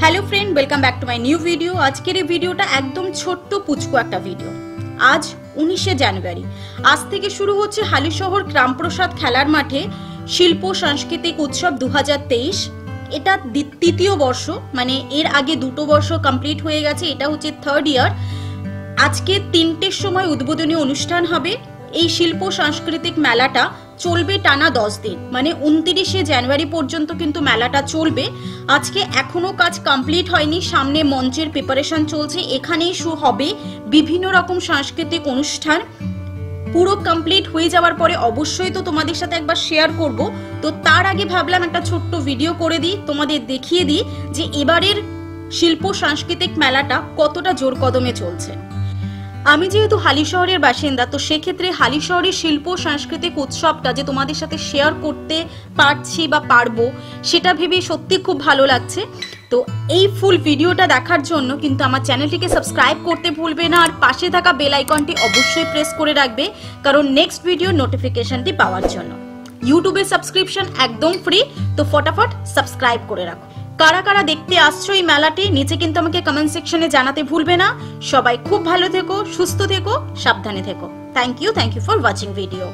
Hello friend, welcome back to my new video. আজকের এই ভিডিওটা একদম ছোট্ট পুচকু একটা ভিডিও। আজ 19শে জানুয়ারি, আজ থেকে শুরু হচ্ছে হালিশহর গ্রামপ্রসাদ খেলার মাঠে শিল্প সাংস্কৃতিক উৎসব 2023। এটা তৃতীয় বর্ষ, মানে এর আগে দুটো বর্ষ কমপ্লিট হয়ে গেছে, এটা হচ্ছে থার্ড ইয়ার। আজকে 3টের সময় উদ্বোধনী অনুষ্ঠান হবে। এই শিল্প সাংস্কৃতিক মেলাটা চলবে টানা 10 দিন, মানে 29শে জানুয়ারি পর্যন্ত কিন্তু মেলাটা চলবে। আজকে এখনো কাজ কমপ্লিট হয়নি, সামনে মঞ্চের প্রিপারেশন চলছে। এখানেই হবে বিভিন্ন রকম সাংস্কৃতিক অনুষ্ঠান। পুরো কমপ্লিট হয়ে যাওয়ার পরে অবশ্যই তো তোমাদের সাথে একবার শেয়ার করব। তো তার আগে ভাবলাম একটা ছোট্ট ভিডিও করে দিই, তোমাদের দেখিয়ে দিই যে এবারের শিল্প সাংস্কৃতিক মেলাটা কতটা জোর কদমে চলছে। আমি যেহেতু হালিশহরের বাসিন্দা, তো সেক্ষেত্রে হালিশহরের শিল্প সাংস্কৃতিক উৎসবটা যে তোমাদের সাথে শেয়ার করতে পারছি বা পারবো, সেটা ভেবে সত্যি খুব ভালো লাগছে। তো এই ফুল ভিডিওটা দেখার জন্য কিন্তু আমার চ্যানেলটিকে সাবস্ক্রাইব করতে ভুলবে না, আর পাশে থাকা বেল আইকনটি অবশ্যই প্রেস করে রাখবে, কারণ নেক্সট ভিডিও নোটিফিকেশনটি পাওয়ার জন্য। ইউটিউবের সাবস্ক্রিপশন একদম ফ্রি, তো ফটাফট সাবস্ক্রাইব করে রাখো। কারা কারা দেখতে আসছো এই মেলাটি, নিচে কিন্তু আমাকে কমেন্ট সেকশনে জানাতে ভুলবে না। সবাই খুব ভালো থেকো, সুস্থ থেকো, সাবধানে থেকো। Thank you for watching video.